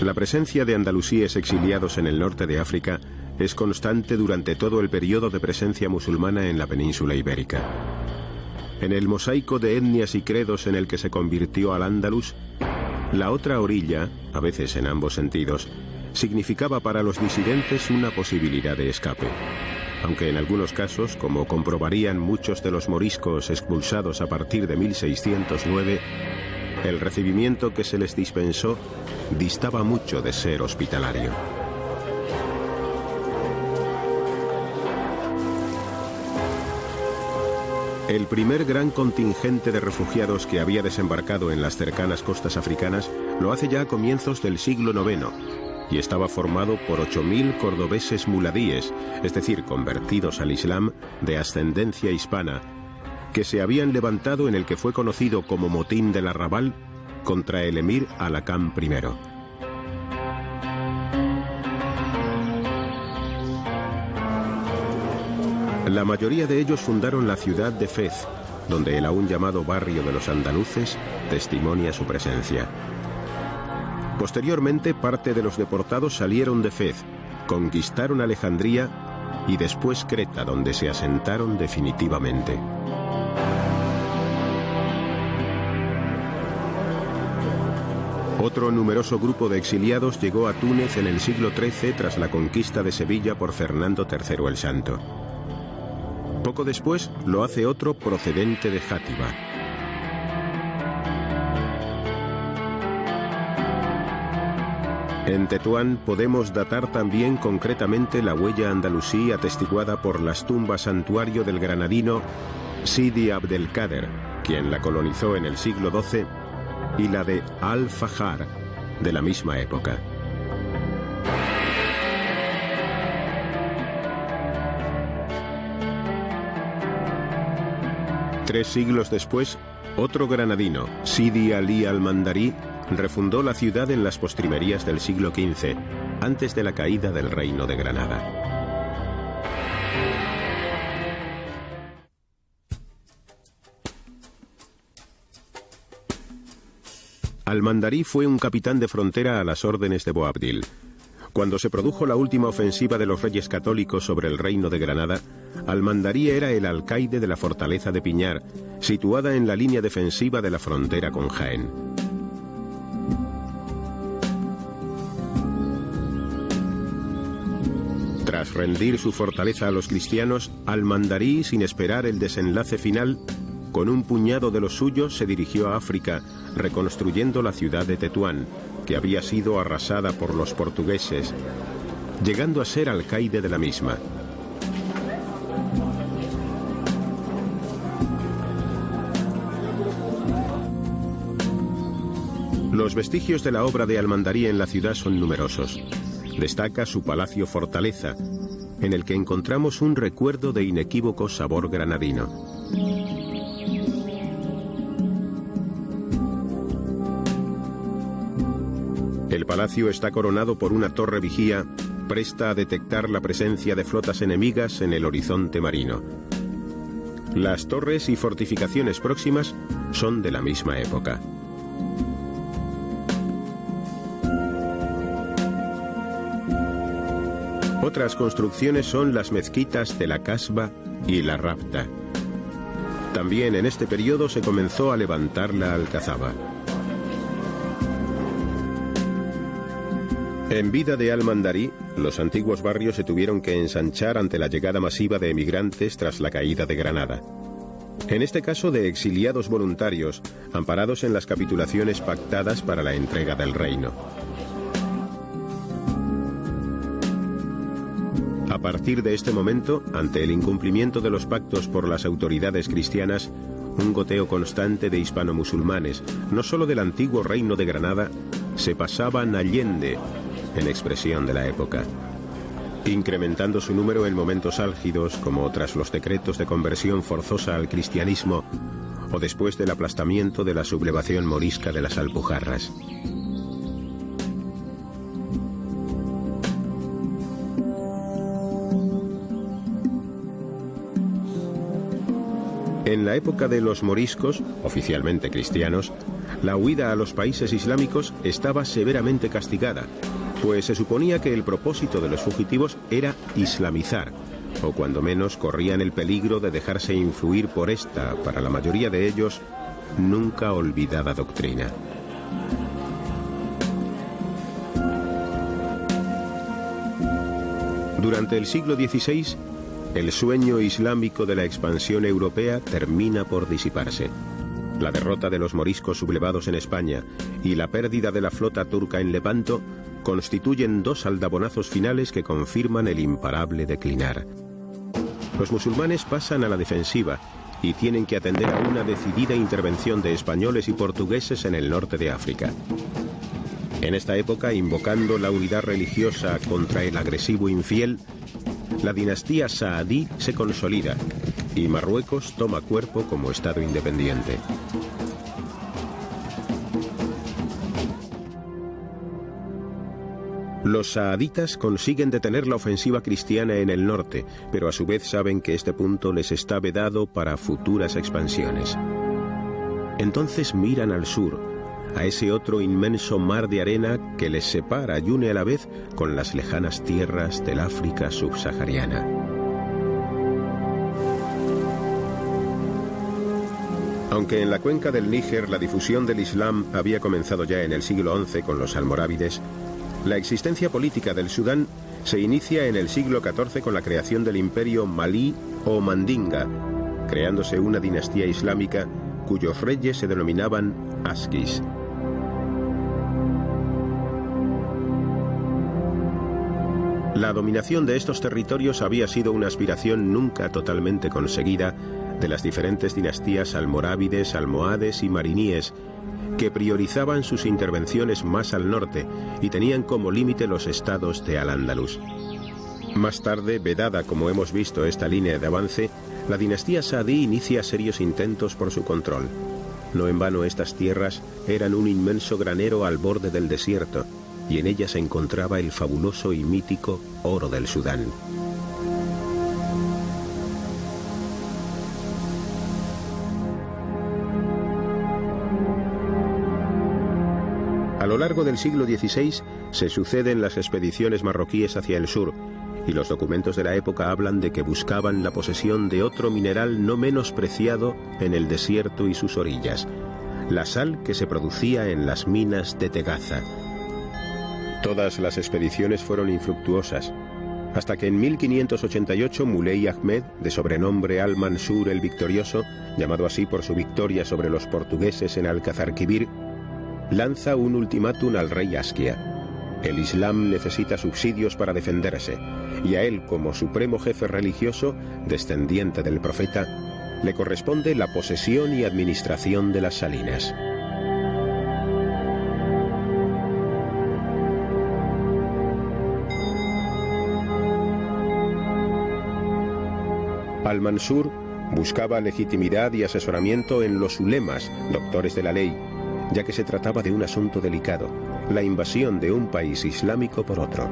La presencia de andalusíes exiliados en el norte de África es constante durante todo el periodo de presencia musulmana en la península ibérica. En el mosaico de etnias y credos en el que se convirtió Al-Ándalus, la otra orilla, a veces en ambos sentidos, significaba para los disidentes una posibilidad de escape. Aunque en algunos casos, como comprobarían muchos de los moriscos expulsados a partir de 1609, el recibimiento que se les dispensó distaba mucho de ser hospitalario. El primer gran contingente de refugiados que había desembarcado en las cercanas costas africanas lo hace ya a comienzos del siglo IX y estaba formado por 8.000 cordobeses muladíes, es decir, convertidos al Islam de ascendencia hispana, que se habían levantado en el que fue conocido como Motín del Arrabal contra el emir Alacán I. La mayoría de ellos fundaron la ciudad de Fez, donde el aún llamado barrio de los andaluces testimonia su presencia. Posteriormente, parte de los deportados salieron de Fez, conquistaron Alejandría y después Creta, donde se asentaron definitivamente. Otro numeroso grupo de exiliados llegó a Túnez en el siglo XIII tras la conquista de Sevilla por Fernando III el Santo. Poco después lo hace otro procedente de Játiva. En Tetuán podemos datar también concretamente la huella andalusí atestiguada por las tumbas santuario del granadino Sidi Abdelkader, quien la colonizó en el siglo XII, y la de Al-Fajjar, de la misma época. Tres siglos después, otro granadino, Sidi Ali al-Mandarí, refundó la ciudad en las postrimerías del siglo XV, antes de la caída del Reino de Granada. Al-Mandarí fue un capitán de frontera a las órdenes de Boabdil. Cuando se produjo la última ofensiva de los reyes católicos sobre el Reino de Granada, Al-Mandarí era el alcaide de la fortaleza de Piñar, situada en la línea defensiva de la frontera con Jaén. Tras rendir su fortaleza a los cristianos, Al-Mandarí, sin esperar el desenlace final, con un puñado de los suyos se dirigió a África, reconstruyendo la ciudad de Tetuán, que había sido arrasada por los portugueses, llegando a ser alcaide de la misma. Los vestigios de la obra de Al-Mandarí en la ciudad son numerosos. Destaca su palacio fortaleza, en el que encontramos un recuerdo de inequívoco sabor granadino. El palacio está coronado por una torre vigía, presta a detectar la presencia de flotas enemigas en el horizonte marino. Las torres y fortificaciones próximas son de la misma época. Otras construcciones son las mezquitas de la Casba y la Rabta. También en este periodo se comenzó a levantar la Alcazaba. En vida de Al-Mandarí, los antiguos barrios se tuvieron que ensanchar ante la llegada masiva de emigrantes tras la caída de Granada. En este caso de exiliados voluntarios, amparados en las capitulaciones pactadas para la entrega del reino. A partir de este momento, ante el incumplimiento de los pactos por las autoridades cristianas, un goteo constante de hispano-musulmanes, no solo del antiguo reino de Granada, se pasaban allende, en expresión de la época, incrementando su número en momentos álgidos como tras los decretos de conversión forzosa al cristianismo o después del aplastamiento de la sublevación morisca de las Alpujarras. En la época de los moriscos, oficialmente cristianos, la huida a los países islámicos estaba severamente castigada, pues se suponía que el propósito de los fugitivos era islamizar, o cuando menos corrían el peligro de dejarse influir por esta, para la mayoría de ellos, nunca olvidada doctrina. Durante el siglo XVI, el sueño islámico de la expansión europea termina por disiparse. La derrota de los moriscos sublevados en España y la pérdida de la flota turca en Lepanto constituyen dos aldabonazos finales que confirman el imparable declinar. Los musulmanes pasan a la defensiva y tienen que atender a una decidida intervención de españoles y portugueses en el norte de África. En esta época, invocando la unidad religiosa contra el agresivo infiel, la dinastía saadí se consolida y Marruecos toma cuerpo como estado independiente. Los saaditas consiguen detener la ofensiva cristiana en el norte, pero a su vez saben que este punto les está vedado para futuras expansiones. Entonces miran al sur, a ese otro inmenso mar de arena que les separa y une a la vez con las lejanas tierras del África subsahariana. Aunque en la cuenca del Níger la difusión del Islam había comenzado ya en el siglo XI con los almorávides, la existencia política del Sudán se inicia en el siglo XIV con la creación del imperio malí o mandinga, creándose una dinastía islámica cuyos reyes se denominaban asquis. La dominación de estos territorios había sido una aspiración nunca totalmente conseguida de las diferentes dinastías almorávides, almohades y mariníes, que priorizaban sus intervenciones más al norte y tenían como límite los estados de Al-Ándalus. Más tarde, vedada como hemos visto esta línea de avance, la dinastía saadí inicia serios intentos por su control. No en vano estas tierras eran un inmenso granero al borde del desierto, y en ellas se encontraba el fabuloso y mítico oro del Sudán. A lo largo del siglo XVI se suceden las expediciones marroquíes hacia el sur, y los documentos de la época hablan de que buscaban la posesión de otro mineral no menos preciado en el desierto y sus orillas, la sal que se producía en las minas de Tegaza. Todas las expediciones fueron infructuosas, hasta que en 1588 Muley Ahmed, de sobrenombre Al-Mansur el Victorioso, llamado así por su victoria sobre los portugueses en Alcazarquivir, lanza un ultimátum al rey Askia. El Islam necesita subsidios para defenderse, y a él, como supremo jefe religioso, descendiente del profeta, le corresponde la posesión y administración de las salinas. Al-Mansur buscaba legitimidad y asesoramiento en los ulemas, doctores de la ley, ya que se trataba de un asunto delicado, la invasión de un país islámico por otro.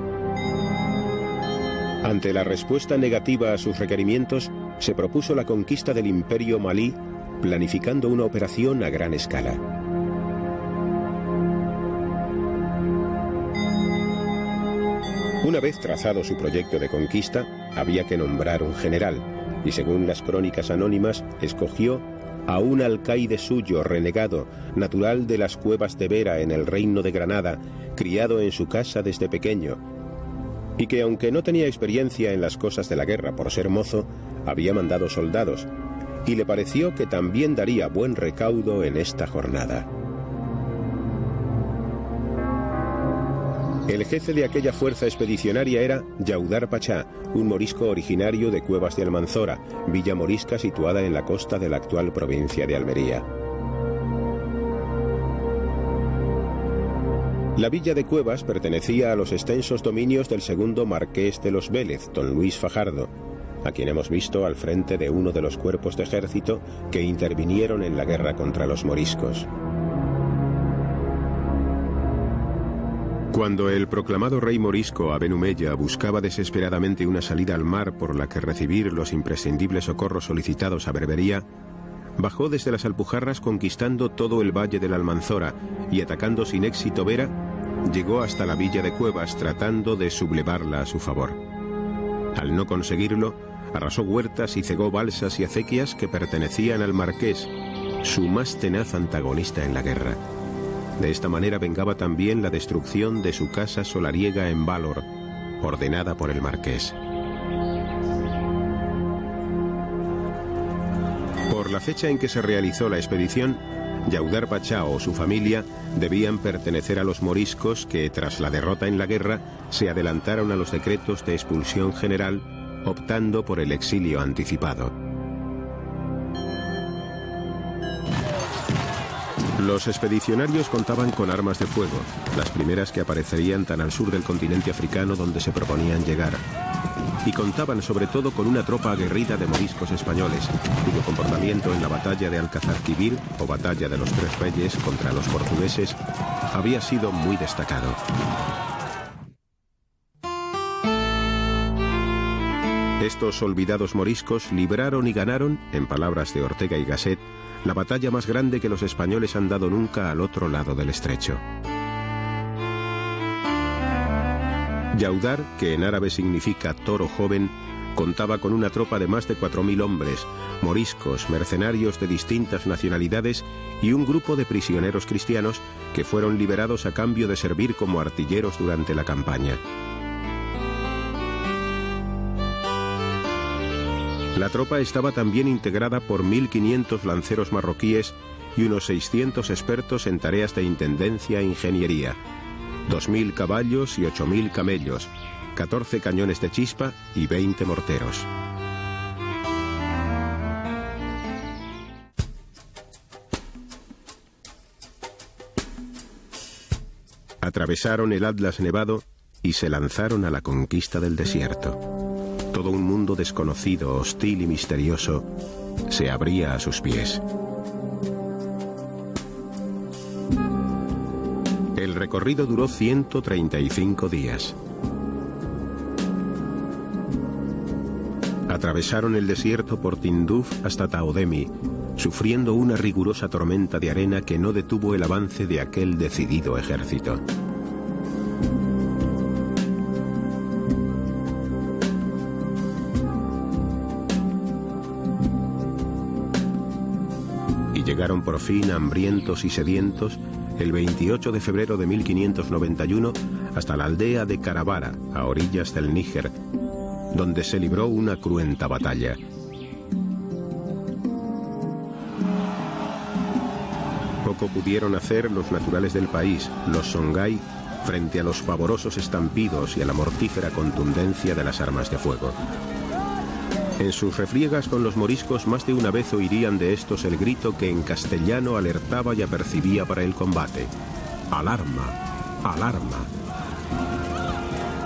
Ante la respuesta negativa a sus requerimientos, se propuso la conquista del imperio malí, planificando una operación a gran escala. Una vez trazado su proyecto de conquista, había que nombrar un general, y según las crónicas anónimas, escogió a un alcaide suyo renegado, natural de las cuevas de Vera en el reino de Granada, criado en su casa desde pequeño, y que aunque no tenía experiencia en las cosas de la guerra por ser mozo, había mandado soldados, y le pareció que también daría buen recaudo en esta jornada. El jefe de aquella fuerza expedicionaria era Yaudar Pachá, un morisco originario de Cuevas de Almanzora, villa morisca situada en la costa de la actual provincia de Almería. La villa de Cuevas pertenecía a los extensos dominios del segundo marqués de los Vélez, don Luis Fajardo, a quien hemos visto al frente de uno de los cuerpos de ejército que intervinieron en la guerra contra los moriscos. Cuando el proclamado rey morisco Aben Humeya buscaba desesperadamente una salida al mar por la que recibir los imprescindibles socorros solicitados a Berbería, bajó desde las Alpujarras conquistando todo el valle de la Almanzora y atacando sin éxito Vera, llegó hasta la villa de Cuevas tratando de sublevarla a su favor. Al no conseguirlo, arrasó huertas y cegó balsas y acequias que pertenecían al marqués, su más tenaz antagonista en la guerra. De esta manera vengaba también la destrucción de su casa solariega en Válor, ordenada por el marqués. Por la fecha en que se realizó la expedición, Yaudar Pachá o su familia debían pertenecer a los moriscos que, tras la derrota en la guerra, se adelantaron a los decretos de expulsión general, optando por el exilio anticipado. Los expedicionarios contaban con armas de fuego, las primeras que aparecerían tan al sur del continente africano donde se proponían llegar. Y contaban sobre todo con una tropa aguerrida de moriscos españoles, cuyo comportamiento en la batalla de Alcazarquivir o batalla de los Tres Reyes contra los portugueses había sido muy destacado. Estos olvidados moriscos libraron y ganaron, en palabras de Ortega y Gasset, la batalla más grande que los españoles han dado nunca al otro lado del estrecho. Yaudar, que en árabe significa toro joven, contaba con una tropa de más de 4.000 hombres, moriscos, mercenarios de distintas nacionalidades y un grupo de prisioneros cristianos que fueron liberados a cambio de servir como artilleros durante la campaña. La tropa estaba también integrada por 1.500 lanceros marroquíes y unos 600 expertos en tareas de intendencia e ingeniería, 2.000 caballos y 8.000 camellos, 14 cañones de chispa y 20 morteros. Atravesaron el Atlas nevado y se lanzaron a la conquista del desierto. Todo un mundo desconocido, hostil y misterioso se abría a sus pies. El recorrido duró 135 días. Atravesaron el desierto por Tinduf hasta Taodemi, sufriendo una rigurosa tormenta de arena que no detuvo el avance de aquel decidido ejército. Y llegaron por fin, hambrientos y sedientos, el 28 de febrero de 1591 hasta la aldea de Carabara, a orillas del Níger, donde se libró una cruenta batalla. Poco pudieron hacer los naturales del país, los Songhai, frente a los pavorosos estampidos y a la mortífera contundencia de las armas de fuego. En sus refriegas con los moriscos más de una vez oirían de estos el grito que en castellano alertaba y apercibía para el combate: ¡alarma! ¡Alarma!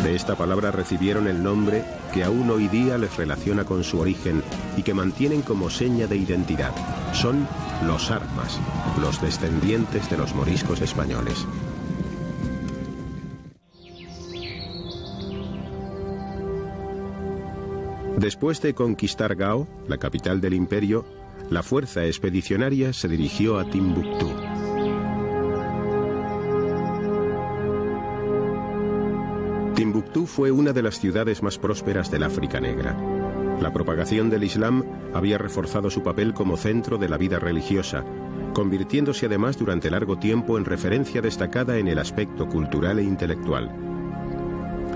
De esta palabra recibieron el nombre que aún hoy día les relaciona con su origen y que mantienen como seña de identidad. Son los armas, los descendientes de los moriscos españoles. Después de conquistar Gao, la capital del imperio, la fuerza expedicionaria se dirigió a Timbuctú. Timbuctú fue una de las ciudades más prósperas del África Negra. La propagación del Islam había reforzado su papel como centro de la vida religiosa, convirtiéndose además durante largo tiempo en referencia destacada en el aspecto cultural e intelectual.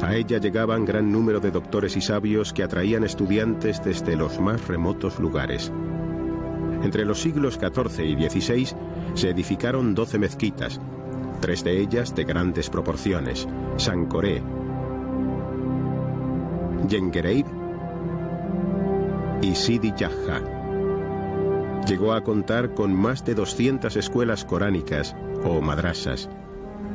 A ella llegaban gran número de doctores y sabios que atraían estudiantes desde los más remotos lugares. Entre los siglos XIV y XVI se edificaron 12 mezquitas, 3 de ellas de grandes proporciones: Sankoré, Yengereib y Sidi Yahya. Llegó a contar con más de 200 escuelas coránicas o madrasas.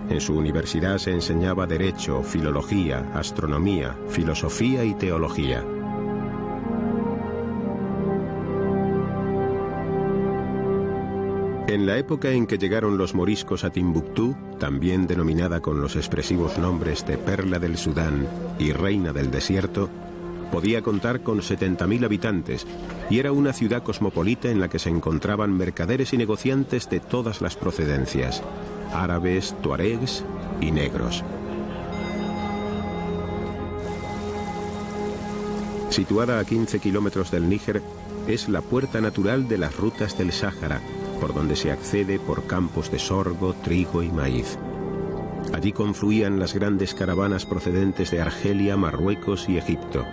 En su universidad se enseñaba derecho, filología, astronomía, filosofía y teología. En la época en que llegaron los moriscos a Timbuctú, también denominada con los expresivos nombres de Perla del Sudán y Reina del Desierto, Podía contar con 70.000 habitantes y era una ciudad cosmopolita en la que se encontraban mercaderes y negociantes de todas las procedencias, árabes, tuaregs y negros. Situada a 15 kilómetros del Níger, es la puerta natural de las rutas del Sáhara, por donde se accede por campos de sorgo, trigo y maíz. Allí confluían las grandes caravanas procedentes de Argelia, Marruecos y Egipto,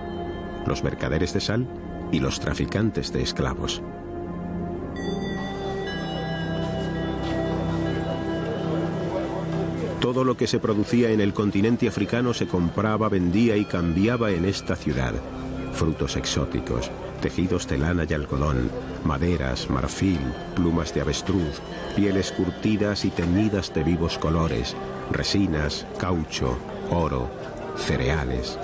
los mercaderes de sal y los traficantes de esclavos. Todo lo que se producía en el continente africano se compraba, vendía y cambiaba en esta ciudad. Frutos exóticos, tejidos de lana y algodón, maderas, marfil, plumas de avestruz, pieles curtidas y teñidas de vivos colores, resinas, caucho, oro, cereales.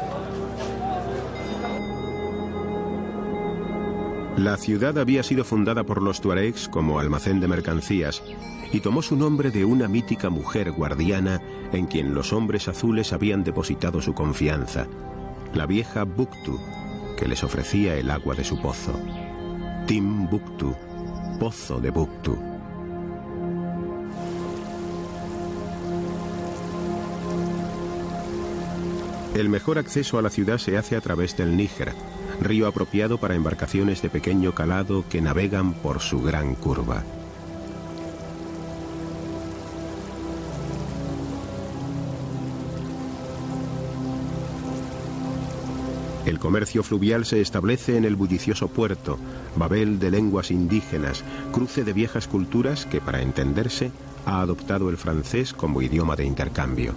La ciudad había sido fundada por los tuaregs como almacén de mercancías y tomó su nombre de una mítica mujer guardiana en quien los hombres azules habían depositado su confianza, la vieja Buktu, que les ofrecía el agua de su pozo. Timbuktu, pozo de Buktu. El mejor acceso a la ciudad se hace a través del Níger, río apropiado para embarcaciones de pequeño calado que navegan por su gran curva. El comercio fluvial se establece en el bullicioso puerto, babel de lenguas indígenas, cruce de viejas culturas que, para entenderse, ha adoptado el francés como idioma de intercambio.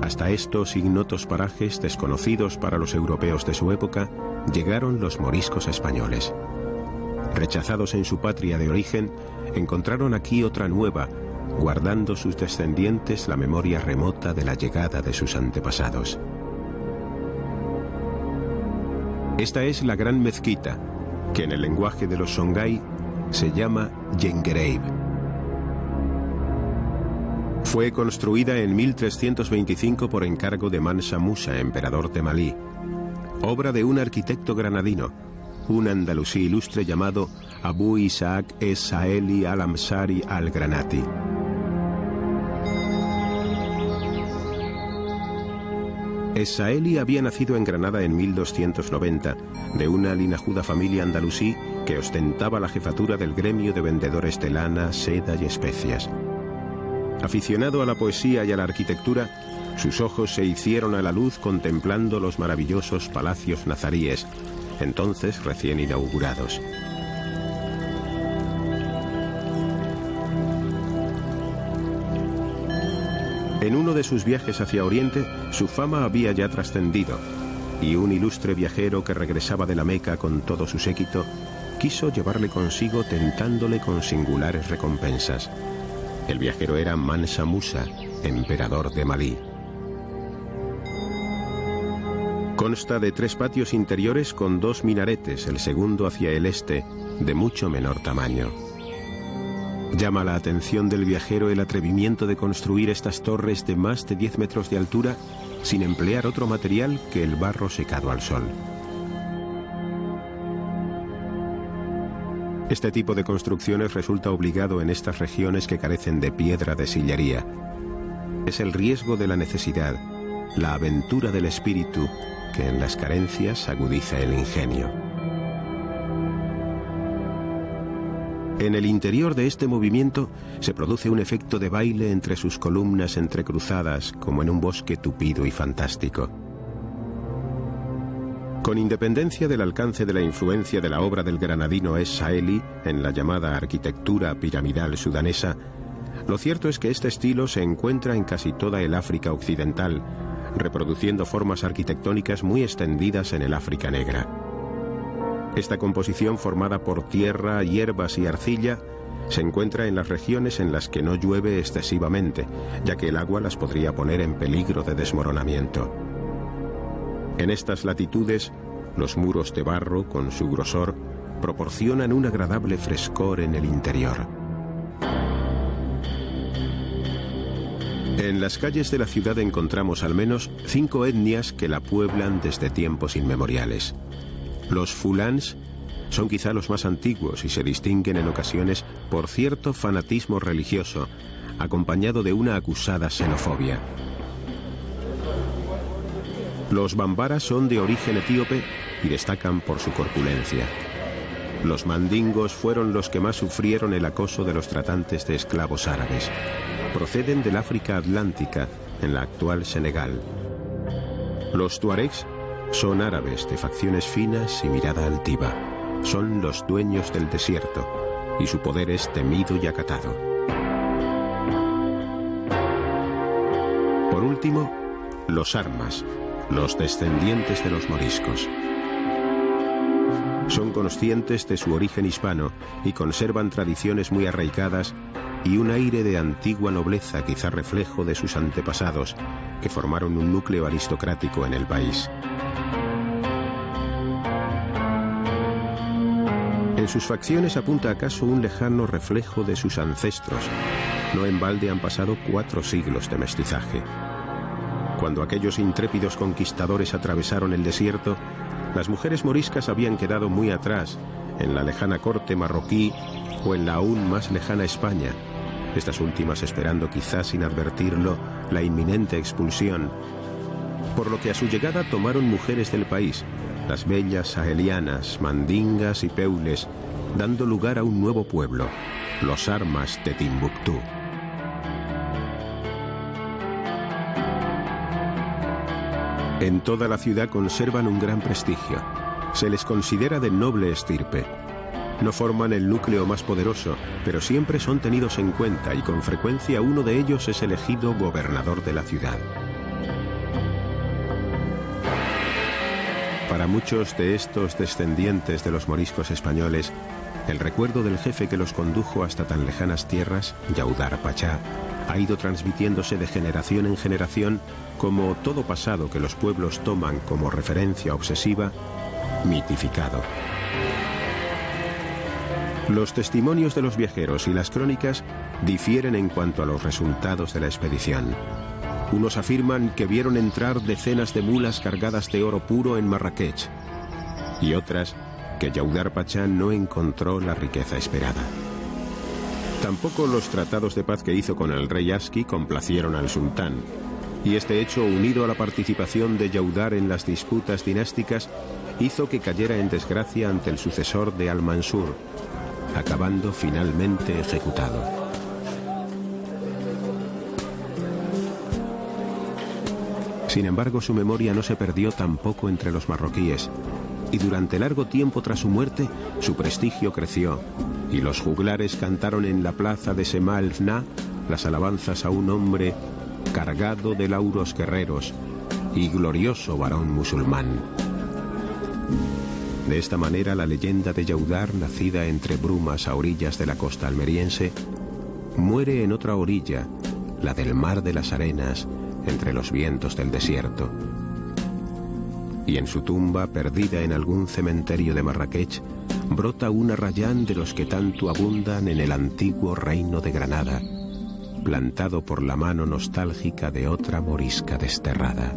Hasta estos ignotos parajes, desconocidos para los europeos de su época, llegaron los moriscos españoles. Rechazados en su patria de origen, encontraron aquí otra nueva, guardando sus descendientes la memoria remota de la llegada de sus antepasados. Esta es la gran mezquita, que en el lenguaje de los Songhai se llama Yengereib. Fue construida en 1325 por encargo de Mansa Musa, emperador de Malí, obra de un arquitecto granadino, un andalusí ilustre llamado Abu Isaac es-Saeli al-Amsari al-Granati. Es-Saeli había nacido en Granada en 1290, de una linajuda familia andalusí que ostentaba la jefatura del gremio de vendedores de lana, seda y especias. Aficionado a la poesía y a la arquitectura, sus ojos se hicieron a la luz contemplando los maravillosos palacios nazaríes, entonces recién inaugurados. En uno de sus viajes hacia Oriente, su fama había ya trascendido, y un ilustre viajero que regresaba de la Meca con todo su séquito, quiso llevarle consigo tentándole con singulares recompensas. El viajero era Mansa Musa, emperador de Malí. Consta de 3 patios interiores con 2 minaretes, el segundo hacia el este, de mucho menor tamaño. Llama la atención del viajero el atrevimiento de construir estas torres de más de 10 metros de altura sin emplear otro material que el barro secado al sol. Este tipo de construcciones resulta obligado en estas regiones que carecen de piedra de sillería. Es el riesgo de la necesidad, la aventura del espíritu, que en las carencias agudiza el ingenio. En el interior de este movimiento se produce un efecto de baile entre sus columnas entrecruzadas, como en un bosque tupido y fantástico. Con independencia del alcance de la influencia de la obra del granadino es-Saeli en la llamada arquitectura piramidal sudanesa, lo cierto es que este estilo se encuentra en casi toda el África occidental, reproduciendo formas arquitectónicas muy extendidas en el África negra. Esta composición, formada por tierra, hierbas y arcilla, se encuentra en las regiones en las que no llueve excesivamente, ya que el agua las podría poner en peligro de desmoronamiento. En estas latitudes, los muros de barro, con su grosor, proporcionan un agradable frescor en el interior. En las calles de la ciudad encontramos al menos 5 etnias que la pueblan desde tiempos inmemoriales. Los fulans son quizá los más antiguos y se distinguen en ocasiones por cierto fanatismo religioso, acompañado de una acusada xenofobia. Los bambaras son de origen etíope y destacan por su corpulencia. Los mandingos fueron los que más sufrieron el acoso de los tratantes de esclavos árabes. Proceden del África Atlántica, en la actual Senegal. Los tuaregs son árabes de facciones finas y mirada altiva. Son los dueños del desierto y su poder es temido y acatado. Por último, los armas, los descendientes de los moriscos. Son conscientes de su origen hispano y conservan tradiciones muy arraigadas y un aire de antigua nobleza, quizá reflejo de sus antepasados, que formaron un núcleo aristocrático en el país. En sus facciones apunta acaso un lejano reflejo de sus ancestros. No en balde han pasado 4 siglos de mestizaje. Cuando aquellos intrépidos conquistadores atravesaron el desierto, las mujeres moriscas habían quedado muy atrás, en la lejana corte marroquí o en la aún más lejana España, estas últimas esperando quizás sin advertirlo la inminente expulsión, por lo que a su llegada tomaron mujeres del país, las bellas sahelianas, mandingas y peules, dando lugar a un nuevo pueblo, los armas de Timbuctú. En toda la ciudad conservan un gran prestigio. Se les considera de noble estirpe. No forman el núcleo más poderoso, pero siempre son tenidos en cuenta y con frecuencia uno de ellos es elegido gobernador de la ciudad. Para muchos de estos descendientes de los moriscos españoles, el recuerdo del jefe que los condujo hasta tan lejanas tierras, Yaudar Pachá, ha ido transmitiéndose de generación en generación como todo pasado que los pueblos toman como referencia obsesiva, mitificado. Los testimonios de los viajeros y las crónicas difieren en cuanto a los resultados de la expedición. Unos afirman que vieron entrar decenas de mulas cargadas de oro puro en Marrakech, y otras que Yaudar Pachá no encontró la riqueza esperada. Tampoco los tratados de paz que hizo con el rey Aski complacieron al sultán, y este hecho, unido a la participación de Yaudar en las disputas dinásticas, hizo que cayera en desgracia ante el sucesor de Al-Mansur, acabando finalmente ejecutado. Sin embargo, su memoria no se perdió tampoco entre los marroquíes, y durante largo tiempo tras su muerte, su prestigio creció, y los juglares cantaron en la plaza de Sema el-Fna las alabanzas a un hombre cargado de lauros guerreros y glorioso varón musulmán. De esta manera, la leyenda de Yaudar, nacida entre brumas a orillas de la costa almeriense, muere en otra orilla, la del Mar de las Arenas, entre los vientos del desierto. Y en su tumba, perdida en algún cementerio de Marrakech, brota un arrayán de los que tanto abundan en el antiguo reino de Granada, plantado por la mano nostálgica de otra morisca desterrada.